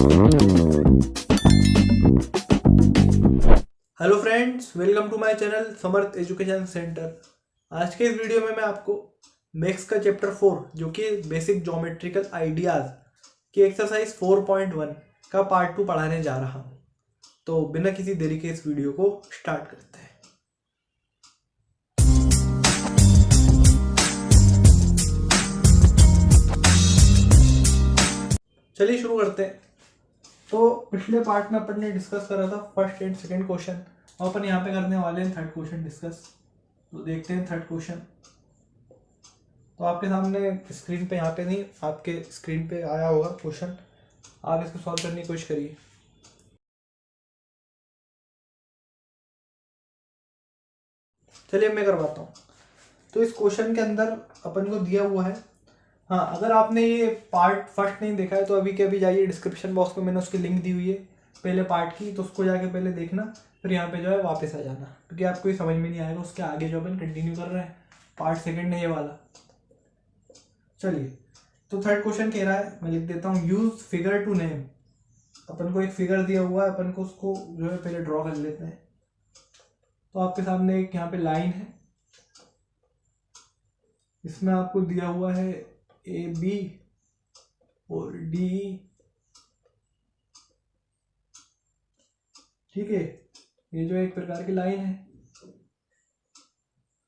Hello friends, welcome to my channel Samarth education centre. आज के इस वीडियो में मैं आपको मैथ्स का चैप्टर 4 जो कि बेसिक ज्योमेट्रिकल आइडियाज़ की एक्सरसाइज 4.1 का पार्ट 2 पढ़ाने जा रहा हूँ। तो बिना किसी देरी के इस वीडियो को स्टार्ट करते हैं। चलिए शुरू करते हैं। तो पिछले पार्ट में अपन ने डिस्कस करा था फर्स्ट एंड सेकंड क्वेश्चन, और अपन यहाँ पे करने वाले हैं थर्ड क्वेश्चन डिस्कस। तो देखते हैं थर्ड क्वेश्चन। तो आपके सामने स्क्रीन पे, यहाँ पे नहीं, आपके स्क्रीन पे आया होगा क्वेश्चन। आप इसको सॉल्व करने की कोशिश करिए। चलिए मैं करवाता हूँ। तो इस क्वेश्चन के अंदर अपन को दिया हुआ है, हाँ, अगर आपने ये पार्ट फर्स्ट नहीं देखा है तो अभी के अभी जाइए, डिस्क्रिप्शन बॉक्स में मैंने उसकी लिंक दी हुई है पहले पार्ट की, तो उसको जाके पहले देखना, फिर यहाँ पे जो है वापस आ जाना, क्योंकि आपको ये समझ में नहीं आएगा। उसके आगे जो अपन कंटिन्यू कर रहे हैं, पार्ट सेकंड है ये वाला। चलिए, तो थर्ड क्वेश्चन कह रहा है, मैं लिख देता हूँ, यूज फिगर टू नेम। अपन को एक फिगर दिया हुआ है, अपन को उसको जो है पहले ड्रॉ कर लेते हैं। तो आपके सामने एक यहाँ पे लाइन है, इसमें आपको दिया हुआ है ए बी और डी, ठीक है। ये जो एक प्रकार की लाइन है,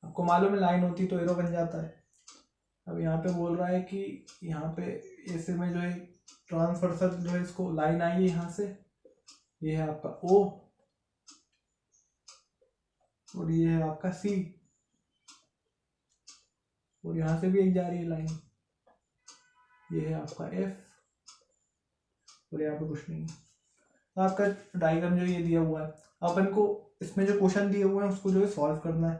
आपको मालूम है लाइन होती तो एरो बन जाता है। अब यहाँ पे बोल रहा है कि यहाँ पे ऐसे में जो है ट्रांसवर्सल जो है इसको लाइन आई है यहाँ से, ये है आपका ओ और ये है आपका सी, और यहाँ से भी एक जा रही है लाइन, ये है आपका एफ, और यहाँ पे कुछ नहीं है। तो आपका डायग्राम जो ये दिया हुआ है, अपन को इसमें जो क्वेश्चन दिए हुए हैं उसको जो है सॉल्व करना है।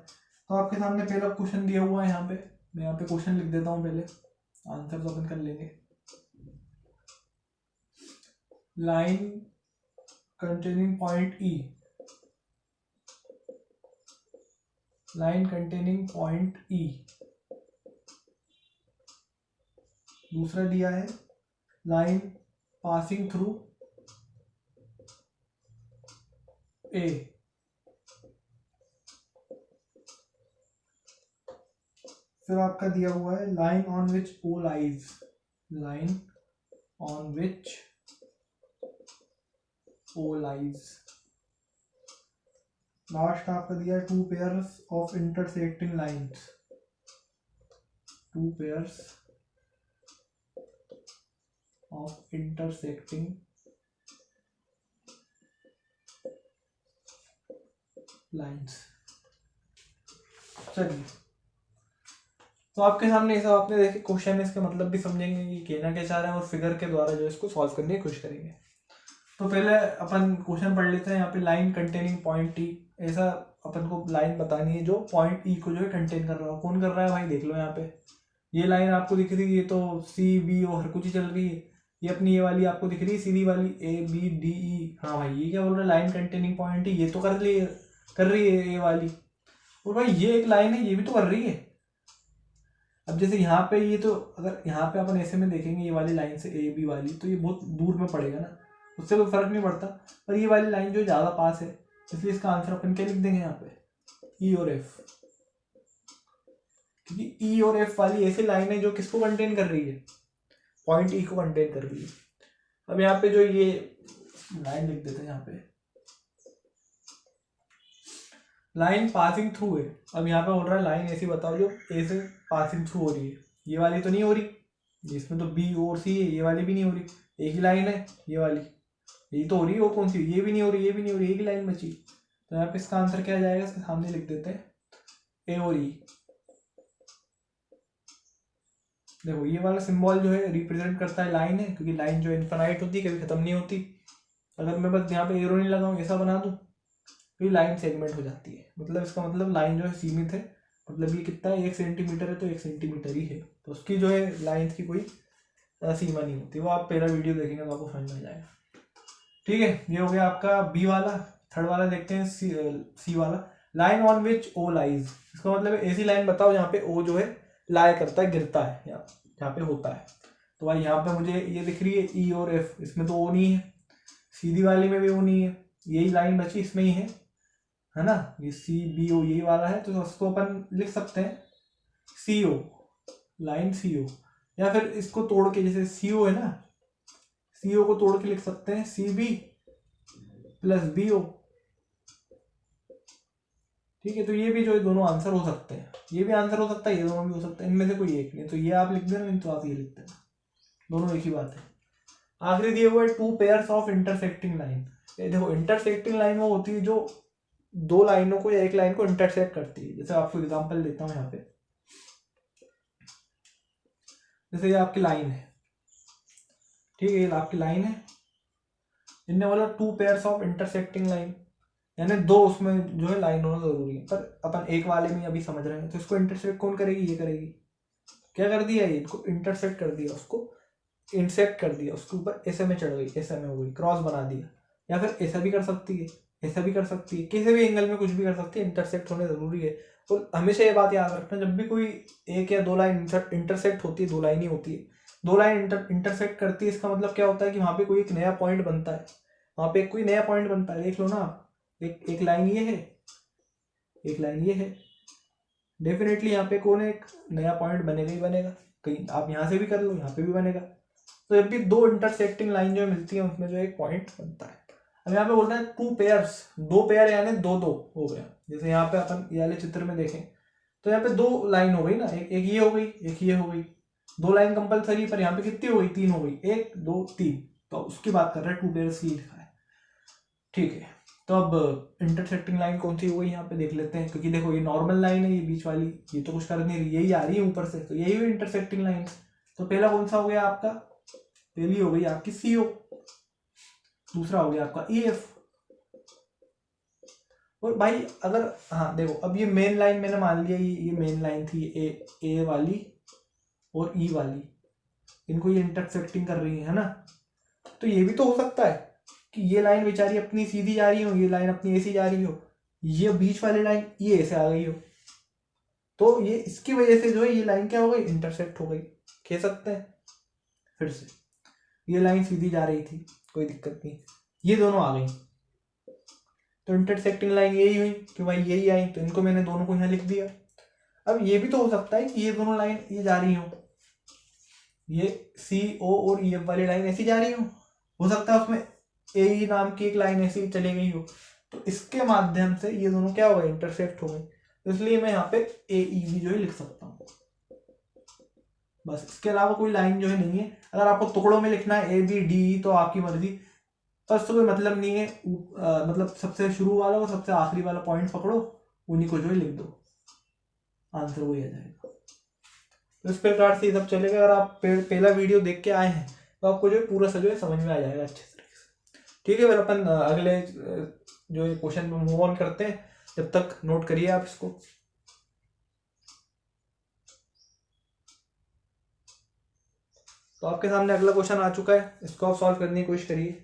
तो आपके सामने पहला क्वेश्चन दिया हुआ है, यहाँ पे मैं यहाँ पे क्वेश्चन लिख देता हूँ, पहले आंसर तो अपन कर लेंगे। लाइन कंटेनिंग पॉइंट ई, लाइन कंटेनिंग पॉइंट ई। दूसरा दिया है लाइन पासिंग थ्रू ए। फिर आपका दिया हुआ है line on which O lies, line on which O lies. Last आपका दिया two pairs of intersecting lines, two pairs of intersecting lines. चलिए, तो आपके सामने ये सब आपने देखे क्वेश्चन है, इसके मतलब भी समझेंगे कि कहना क्या चाह रहे हैं, और फिगर के द्वारा जो इसको सॉल्व करने की कोशिश करेंगे। तो पहले अपन क्वेश्चन पढ़ लेते हैं। यहाँ पे लाइन कंटेनिंग पॉइंट टी, ऐसा अपन को लाइन बतानी है जो पॉइंट ई को जो है कंटेन कर रहा हो। कौन कर रहा है भाई, देख लो यहाँ पे ये लाइन आपको दिख रही है, ये तो सी बी और हर कुछ ही चल रही है। ये अपनी ये वाली आपको दिख रही है सीधी वाली, ए बी डी ई। हाँ भाई, ये क्या बोल रहा है, लाइन कंटेनिंग पॉइंट ई, ये तो कर रही है ये वाली। और भाई ये एक लाइन है, ये भी तो कर रही है। अब जैसे यहाँ पे ये तो, अगर यहाँ पे अपन ऐसे में देखेंगे ये वाली लाइन से ए बी वाली, तो ये बहुत दूर में पड़ेगा ना, उससे कोई फर्क नहीं पड़ता। पर ये वाली लाइन जो ज़्यादा पास है, इसलिए इसका आंसर अपन क्या लिख देंगे यहाँ पे, ई और एफ। क्योंकि ई और एफ वाली ऐसी लाइन है जो किसको कंटेन कर रही है, पॉइंट ई को कंटेन कर रही है। अब यहाँ पे जो ये लाइन लिख देते हैं, यहाँ पे लाइन पासिंग थ्रू है। अब यहाँ पे बोल रहा है लाइन ऐसी बताओ जो ए से पासिंग थ्रू हो रही है। ये वाली तो नहीं हो रही, इसमें तो बी और सी है, ये वाली भी नहीं हो रही। एक ही लाइन है ये वाली, यही तो हो रही है, और कौन सी, ये भी नहीं हो रही, ये भी नहीं हो रही, एक ही लाइन बची। तो यहाँ पे इसका आंसर क्या जाएगा, इसके सामने लिख देते हैं ए और ई। देखो ये वाला सिंबल जो है रिप्रेजेंट करता है लाइन है, क्योंकि लाइन जो इनफाइनाइट होती है, कभी खत्म नहीं होती। अगर मैं बस यहाँ पे एरो नहीं लगाऊँ, ऐसा बना दूँ, तो ये लाइन सेगमेंट हो जाती है। मतलब इसका मतलब लाइन जो है सीमित है, मतलब ये कितना है, 1 सेंटीमीटर है तो 1 सेंटीमीटर ही है। तो उसकी जो है लाइन की कोई सीमा नहीं होती। वो आप पहला वीडियो देखेंगे तो आपको समझ में आ जाएगा। ठीक है, ये हो गया आपका बी वाला। थर्ड वाला देखते हैं, सी वाला, line on which O lies. इसका मतलब ऐसी लाइन बताओ जहाँ पे ओ जो है लाया करता है, गिरता है, यहाँ पे होता है। तो भाई यहाँ पे मुझे ये दिख रही है ई और एफ, इसमें तो ओ नहीं है, सीधी वाली में भी ओ नहीं है, यही लाइन बची इसमें ही है ना, ये सी बी ओ यही वाला है, तो उसको अपन लिख सकते हैं सी ओ, लाइन सी ओ, या फिर इसको तोड़ के जैसे सी ओ है ना, सी ओ को तोड़ के लिख सकते हैं C B plus B O. ठीक है, तो ये भी जो है दोनों आंसर हो सकते हैं, ये भी आंसर हो सकता है, ये दोनों भी हो सकते हैं, इनमें से कोई एक नहीं, तो ये आप लिख देना, नहीं तो आप ये लिख देना, दोनों एक ही बात है। आखिरी दिए हुआ है to pairs of intersecting line. देखो इंटरसेक्टिंग लाइन वो होती है जो दो लाइनों को या एक लाइन को इंटरसेक्ट करती है। जैसे आपको एग्जांपल देता हूँ यहाँ पे, जैसे ये आपकी लाइन है, ठीक है, ये आपकी लाइन है, इनने बोला to pairs of intersecting line, यानी दो उसमें जो है लाइन होना जरूरी है, पर अपन एक वाले में अभी समझ रहे हैं, तो इसको इंटरसेक्ट कौन करेगी, ये करेगी। क्या कर दिया, ये इनको इंटरसेक्ट कर दिया, उसको इंसेक्ट कर दिया, उसके ऊपर ऐसे में चढ़ गई, ऐसे में हो गई, क्रॉस बना दिया, या फिर ऐसा भी कर सकती है, ऐसा भी कर सकती है, किसी भी एंगल में कुछ भी कर सकती है, इंटरसेक्ट होने जरूरी है। और हमेशा ये बात याद रखना, जब भी कोई एक या दो लाइन इंटरसेक्ट होती है, दो लाइन ही होती है, दो लाइन इंटरसेक्ट करती है, इसका मतलब क्या होता है कि वहां पे कोई एक नया पॉइंट बनता है, वहां पे कोई नया पॉइंट बनता है। देख लो ना, एक लाइन ये है, एक लाइन ये है, डेफिनेटली यहाँ पे कौन एक नया पॉइंट बनेगा ही बनेगा, कहीं आप यहाँ से भी कर लो, यहाँ पे भी बनेगा। तो जब भी दो इंटरसेक्टिंग लाइन जो मिलती है उसमें जो एक पॉइंट बनता है। अब यहाँ पे बोल रहे हैं टू पेयर्स, दो पेयर यानी दो दो हो गया। जैसे यहाँ पे अपन ये वाले चित्र में देखें तो यहाँ पे दो लाइन हो गई ना, एक ये हो गई, एक ये हो गई, दो लाइन कंपलसरी, पर यहाँ पे कितनी हो गई, तीन हो गई, एक दो तीन, तो उसकी बात कर रहे हैं, टू पेयर्स की लिखा है। ठीक है, तो अब इंटरसेक्टिंग लाइन कौन सी हो गई यहाँ पे देख लेते हैं, क्योंकि देखो ये नॉर्मल लाइन है, ये बीच वाली ये तो कुछ कर नहीं रही, यही आ रही है ऊपर से, तो यही हुई इंटरसेक्टिंग लाइन। तो पहला कौन सा हो गया आपका, पहली हो गई आपकी सी ओ, दूसरा हो गया आपका ई एफ। और भाई अगर हाँ देखो, अब ये मेन लाइन मैंने मान लिया ये मेन लाइन थी, ए वाली और ई वाली, इनको ये इंटरसेक्टिंग कर रही है ना, तो ये भी तो हो सकता है कि ये लाइन बेचारी अपनी सीधी जा रही हो, ये लाइन अपनी ऐसी जा रही हो, ये बीच वाली लाइन ये ऐसे आ गई हो, तो ये इसकी वजह से जो है ये लाइन क्या हो गई, इंटरसेक्ट हो गई, कह सकते हैं। फिर से ये लाइन सीधी जा रही थी, कोई दिक्कत नहीं, ये दोनों आ गई, तो इंटरसेक्टिंग लाइन यही हुई कि भाई यही आई, तो इनको मैंने दोनों को यहाँ लिख दिया। अब ये भी तो हो सकता है कि ये दोनों लाइन ये जा रही हो, ये सी ओ और ई एफ वाली लाइन ऐसी जा रही हो सकता है उसमें ए ई नाम की एक लाइन ऐसी चली गई हो, तो इसके माध्यम से ये दोनों क्या हो गए, इंटरसेक्ट हो गए, तो इसलिए मैं यहाँ पे ए ई भी जो है लिख सकता हूँ, बस इसके अलावा कोई लाइन जो है नहीं है। अगर आपको टुकड़ों में लिखना है ए बी डी तो आपकी मर्जी, पर उससे कोई मतलब नहीं है, मतलब सबसे शुरू वाला और सबसे आखिरी वाला पॉइंट पकड़ो, उन्हीं को जो है लिख दो, आंसर वही आ जाएगा। तो इस प्रकार से ये सब चलेगा। अगर आप पहला वीडियो देख के आए हैं तो आपको जो है पूरा सा जो है समझ में आ जाएगा अच्छे तरीके से। ठीक है, फिर अपन अगले जो है क्वेश्चन में मूव ऑन करते हैं, जब तक नोट करिए आप इसको। तो आपके सामने अगला क्वेश्चन आ चुका है, इसको आप सॉल्व करने की कोशिश करिए।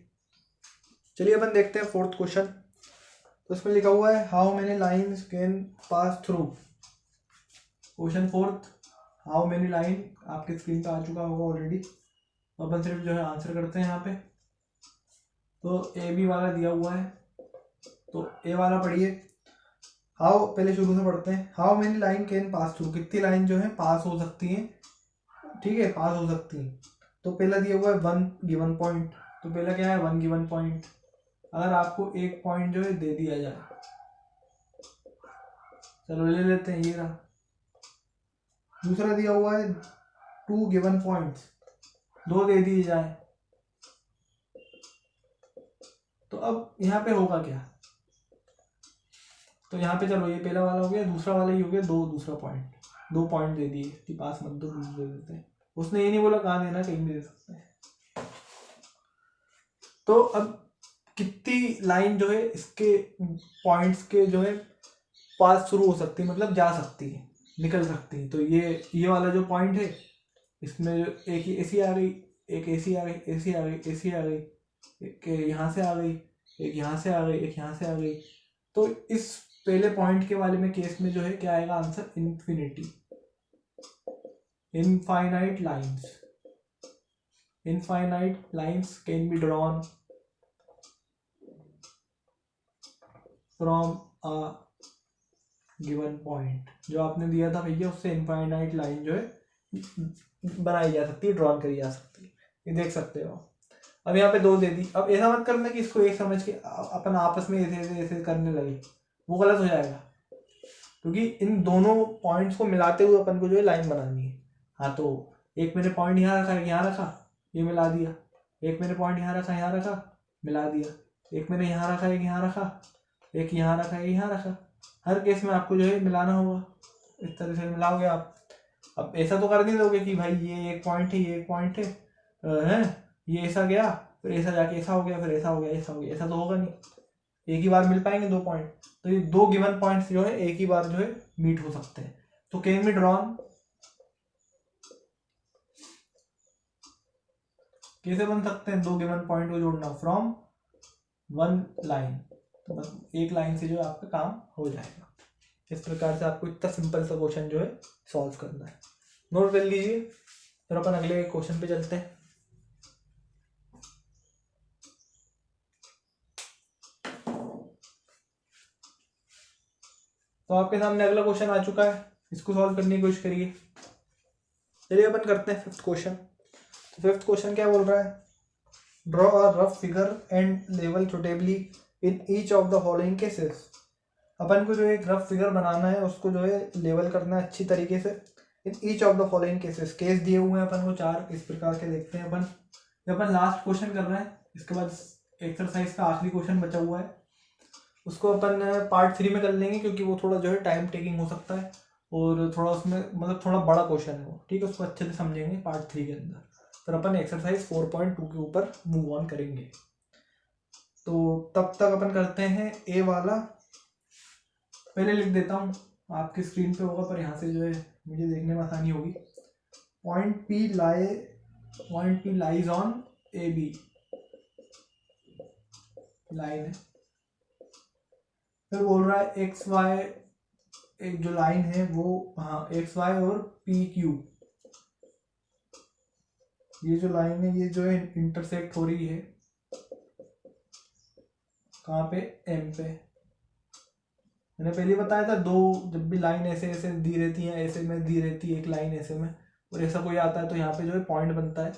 चलिए अपन देखते हैं फोर्थ क्वेश्चन। तो इसमें लिखा हुआ है how many lines can pass through. Question fourth, how many line आपके स्क्रीन पे आ चुका होगा ऑलरेडी, तो अपन सिर्फ जो है आंसर करते हैं यहाँ पे। तो ए बी वाला दिया हुआ है, तो ए वाला पढ़िए, हाउ, पहले शुरू से पढ़ते हैं। How many line can pass through, कितनी लाइन जो है पास हो सकती हैं, ठीक है, पास हो सकती हैं। तो पहला दिया हुआ है वन गिवन पॉइंट, तो पहला क्या है, वन गिवन पॉइंट। अगर आपको एक पॉइंट जो है दे दिया जाए, चलो ले लेते हैं, ये रहा। दूसरा दिया हुआ है टू गिवन पॉइंट्स, दो दे दिए जाए, तो अब यहाँ पे होगा क्या, तो यहाँ पे चलो ये पहला वाला हो गया, दूसरा वाला ही हो गया, दो दूसरा पॉइंट, दो पॉइंट दे दिए कि पास मत दो, दे देते हैं। उसने ये नहीं बोला कहाँ देना, कहीं भी दे सकते हैं। तो अब कितनी लाइन जो है इसके पॉइंट्स के जो है पास शुरू हो सकती है, मतलब जा सकती है, निकल सकती है। तो ये वाला जो पॉइंट है, इसमें जो एक ऐसी आ गई, एक ऐसी आ गई, ऐसी आ गई, ऐसी आ गई, एक यहाँ से आ गई, एक यहाँ से आ गई, एक यहाँ से आ गई, तो इस पहले पॉइंट के वाले में केस में जो है क्या आएगा answer, infinity, infinite lines. Infinite lines can be drawn from a given point. जो आपने दिया था भैया उससे इनफाइनाइट लाइन जो है बनाई जा सकती है, ड्रॉन करी जा सकती है, ये देख सकते हो। अब यहाँ पे 2 दे दी। अब ऐसा मत करना कि इसको एक समझ के अपन आपस में ऐसे ऐसे करने लगे, वो गलत हो जाएगा, क्योंकि इन दोनों पॉइंट्स को मिलाते हुए अपन को जो है लाइन बनानी है। हाँ, तो एक मैंने पॉइंट यहाँ रखा, यहाँ रखा, ये मिला दिया। एक मैंने पॉइंट यहाँ रखा, यहाँ रखा, मिला दिया। एक मैंने यहाँ रखा, एक यहाँ रखा, एक यहाँ रखा, एक यहाँ रखा। हर केस में आपको जो है मिलाना होगा, इस तरह से मिलाओगे आप। अब ऐसा तो कर नहीं दोगे कि भाई ये एक पॉइंट है, ये एक पॉइंट है, ये ऐसा गया, फिर ऐसा जाके ऐसा हो गया, फिर ऐसा हो गया, ऐसा हो गया, ऐसा तो होगा नहीं। एक ही बार मिल पाएंगे 2 पॉइंट, तो ये 2 गिवन पॉइंट्स जो है एक ही बार जो है मीट हो सकते हैं। तो कैन बी ड्रॉन, कैसे बन सकते हैं 2 गिवन पॉइंट को जोड़ना, फ्रॉम 1 लाइन। तो बस एक लाइन से जो है आपका काम हो जाएगा। इस प्रकार से आपको इतना सिंपल सा क्वेश्चन जो है सॉल्व करना है। नोट कर लीजिए, फिर अपन अगले क्वेश्चन पे चलते हैं। तो आपके सामने अगला क्वेश्चन आ चुका है, इसको सॉल्व करने की कोशिश करिए। चलिए अपन करते हैं 5th क्वेश्चन। तो 5th क्वेश्चन क्या बोल रहा है, draw a rough figure and level suitably in each of the following cases. अपन को जो एक रफ फिगर बनाना है, उसको जो है लेवल करना है अच्छी तरीके से। इन each of the following cases, case दिए हुए हैं अपन को 4, इस प्रकार के देखते हैं अपन। ये अपन लास्ट क्वेश्चन कर रहे हैं, इसके बाद एक्सरसाइज का आखिरी क्वेश्चन बचा हुआ है, उसको अपन पार्ट 3 में कर लेंगे, क्योंकि वो थोड़ा जो है टाइम टेकिंग हो सकता है और थोड़ा उसमें मतलब थोड़ा बड़ा क्वेश्चन है वो, ठीक है। उसको अच्छे से समझेंगे पार्ट 3 के अंदर, फिर अपन एक्सरसाइज 4.2 के ऊपर मूव ऑन करेंगे। तो तब तक अपन करते हैं ए वाला। पहले लिख देता हूँ, आपकी स्क्रीन पे होगा पर यहाँ से जो है मुझे देखने में आसानी होगी। Point P lies on A B, line है। फिर बोल रहा है एक्स वाई, एक जो लाइन है वो, हाँ एक्स वाई और पी क्यू, ये जो लाइन है ये जो है इंटरसेक्ट हो रही है कहाँ पे, एम पे। मैंने पहले बताया था, 2 जब भी लाइन ऐसे ऐसे दी रहती है, ऐसे में दी रहती है एक लाइन ऐसे में, और ऐसा कोई आता है तो यहाँ पे जो है पॉइंट बनता है,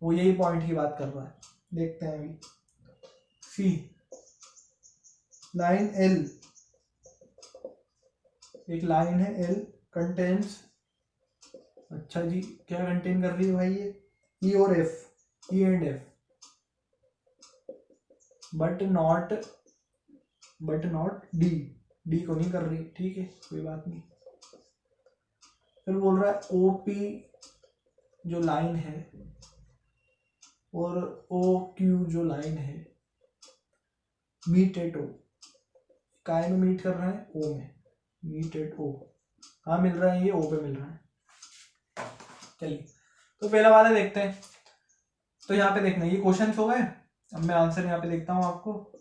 वो यही पॉइंट की बात कर रहा है। देखते हैं अभी। सी लाइन एल, एक लाइन है एल, कंटेन्स, अच्छा जी क्या कंटेन कर रही है भाई, ये ई और F, E and F, but not D, D को नहीं कर रही, ठीक है कोई बात नहीं। फिर बोल रहा है ओ पी जो लाइन है और ओ क्यू जो लाइन है मीट एट ओ, काय में मीट कर रहा है, ओ में, मीट एट ओ। कहाँ मिल रहा है, ये ओ पे मिल रहा है। चलिए तो पहला वाला देखते हैं। तो यहाँ पे देखना, ये क्वेश्चन हो गए। अब मैं आंसर यहाँ पे देखता हूँ आपको।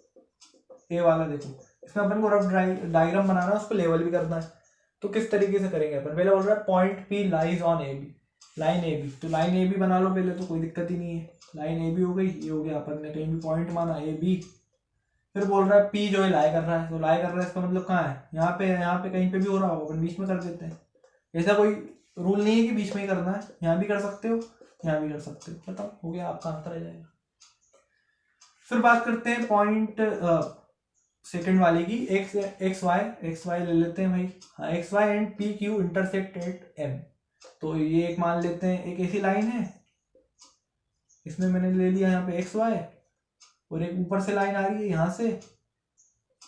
ए वाला देखो, इसमें अपन को रफ डायग्राम बनाना है, उसको लेवल भी करना है। तो किस तरीके से करेंगे अपन, पहले बोल रहा है point P lies on A B, line A B. तो लाइन ए बी बना लो पहले, तो कोई दिक्कत ही नहीं है। लाइन ए बी हो गई, ये हो गया, अपन ने कहीं भी पॉइंट माना ए बी। फिर बोल रहा है पी जो है लाई कर रहा है, तो लाई कर रहा है इसका मतलब कहाँ है, यहाँ पे कहीं पे भी हो रहा होगा, अपन बीच में कर देते हैं। ऐसा कोई रूल नहीं है कि बीच में ही करना है, यहाँ भी कर सकते हो, यहाँ भी कर सकते हो। बताओ, हो गया, आपका आंसर आ जाएगा। फिर बात करते हैं पॉइंट सेकंड वाले की, एक्स वाई ले लेते हैं भाई। हाँ, X Y and P Q intersect at M. तो ये एक मान लेते हैं, एक ऐसी लाइन है, इसमें मैंने ले लिया यहाँ पे एक्स वाई, और एक ऊपर से लाइन आ रही है यहाँ से,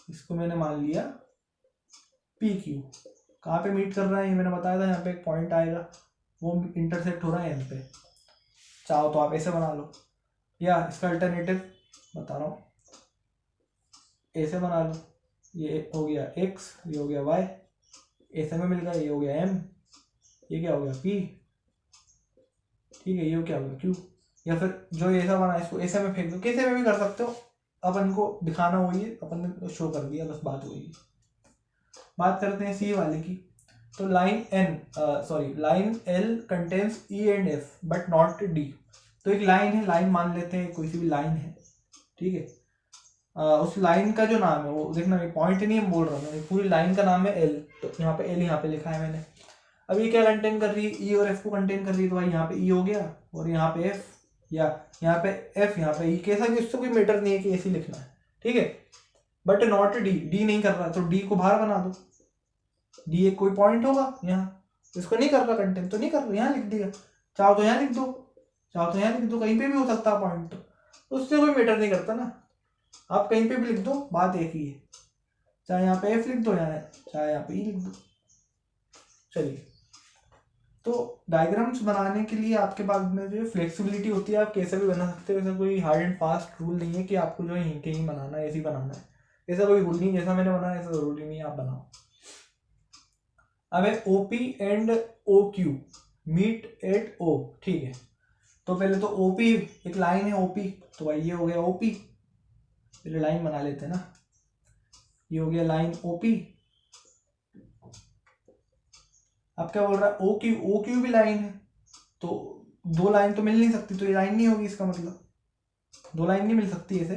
इसको मैंने मान लिया पी क्यू। कहाँ पे मीट कर रहा है ये मैंने बताया था, यहाँ पे एक पॉइंट आएगा, वो इंटरसेक्ट हो रहा है एम पे। चाहो तो आप ऐसे बना लो, या इसका अल्टरनेटिव बता रहा हूँ, ऐसे बना लो। ये हो गया x, ये हो गया y, ऐसे में मिल गया, ये हो गया m, ये क्या हो गया p, ठीक है, ये क्या हो गया q। या फिर जो ऐसा बना इसको ऐसे में फेंक दो, कैसे में भी कर सकते हो, अपन को दिखाना हुई, अपन ने शो कर दिया, बस बात हुई। बात करते हैं सी वाले की। तो line l contains e and f but not d। तो एक लाइन है, लाइन मान लेते हैं, कोई सी भी लाइन है, ठीक है। उस लाइन का जो नाम है वो देखना, पॉइंट नहीं है बोल रहा हूँ, पूरी लाइन का नाम है एल। तो यहाँ पे एल यहाँ पे लिखा है मैंने। अब ये क्या कंटेन कर रही है, ई और एफ को कंटेन कर रही है, तो भाई यहाँ पे ई हो गया और यहाँ पे एफ, या यहाँ पे एफ यहाँ पे ई, कैसा भी उससे कोई मैटर नहीं है कि ऐसे लिखना है, ठीक है। बट नॉट डी, डी नहीं कर रहा तो डी को बाहर बना दो। डी एक कोई पॉइंट होगा यहाँ, इसको नहीं कर रहा कंटेन तो नहीं कर रहा, यहाँ लिख दिया। चाहो तो यहाँ लिख दो, चाहो तो यहाँ लिख दो, कहीं पे भी हो सकता है पॉइंट, तो उससे कोई मैटर नहीं करता ना। आप कहीं पे भी लिख दो, बात एक ही है, चाहे यहाँ पे एफ लिख दो, चाहे यहाँ पे ई लिख दो। चलिए, तो डायग्राम्स बनाने के लिए आपके पास में जो फ्लेक्सिबिलिटी होती है, आप कैसे भी बना सकते हो। ऐसा कोई हार्ड एंड फास्ट रूल नहीं है कि आपको जो है यहीं के ही बनाना है, ऐसे ही बनाना है, ऐसा कोई रूल नहीं। जैसा मैंने बनाया ऐसा जरूरी नहीं है आप बनाओ। अब है OP and OQ meet at O, ठीक है। तो पहले तो OP एक लाइन है OP, तो भाई ये हो गया OP, पहले लाइन बना लेते हैं ना, ये हो गया लाइन OP। अब क्या बोल रहा है OQ, OQ भी लाइन है, तो दो लाइन तो मिल नहीं सकती, तो ये लाइन नहीं होगी, इसका मतलब दो लाइन नहीं मिल सकती ऐसे।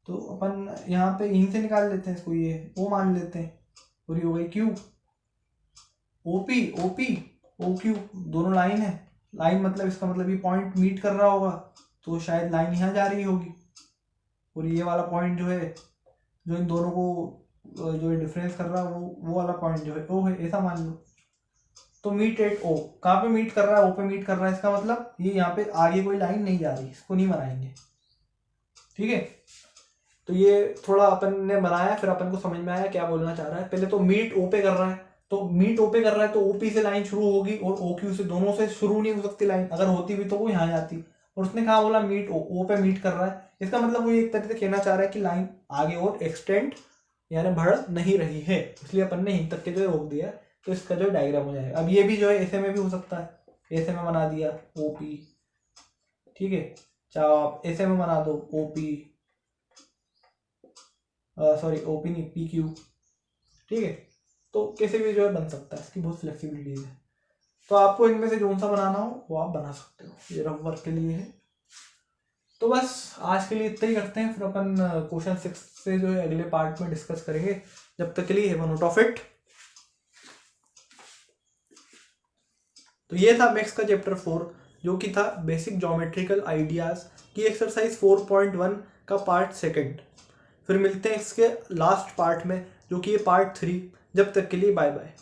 तो अपन यहाँ पे यहीं से निकाल लेते हैं इसको, ये O मान लेते हैं, और ये हो गई Q। OP OQ दोनों लाइन है, लाइन मतलब इसका मतलब ये पॉइंट मीट कर रहा होगा, तो शायद लाइन यहाँ जा रही होगी, और ये वाला पॉइंट जो है, जो इन दोनों को जो डिफरेंस कर रहा है वो वाला पॉइंट जो है O है, ऐसा मान लो। तो मीट एट O, कहाँ पे मीट कर रहा है, O पे मीट कर रहा है, इसका मतलब ये यहाँ पे आगे कोई लाइन नहीं जा रही, इसको नहीं बनाएंगे, ठीक है। तो ये थोड़ा अपन ने बनाया, फिर अपन को समझ में आया क्या बोलना चाह रहा है। पहले तो मीट O पे कर रहा है, तो मीट O पे कर रहा है तो OP से लाइन शुरू होगी, और OQ से, दोनों से शुरू नहीं हो सकती लाइन, अगर होती भी तो वो यहाँ जाती, और उसने कहा बोला मीट O पे मीट कर रहा है, इसका मतलब वो एक तरह से कहना चाह रहा है कि लाइन आगे और एक्सटेंड यानी बढ़ नहीं रही है, इसलिए अपन ने यहीं तक के जो रोक दिया, तो इसका जो डायग्राम हो जाएगा। अब ये भी जो है ऐसे में भी हो सकता है, ऐसे में बना दिया OP, ठीक है, चाहे आप ऐसे में बना दो OP, सॉरी OP नहीं PQ, ठीक है। तो कैसे भी जो है बन सकता है, इसकी बहुत फ्लेक्सिबिलिटी है। तो आपको इनमें से जो सा बनाना हो वो आप बना सकते हो, ये रफ वर्क के लिए है। तो बस आज के लिए इतना ही करते हैं, फिर अपन क्वेश्चन 6 से जो है अगले पार्ट में डिस्कस करेंगे। जब तक के लिए have a note of it. तो ये था मैथ्स का चैप्टर 4, जो कि था बेसिक ज्योमेट्रिकल आइडियाज की एक्सरसाइज 4.1 का पार्ट 2। फिर मिलते हैं इसके लास्ट पार्ट में, जो कि ये पार्ट 3। जब तक के लिए बाय बाय।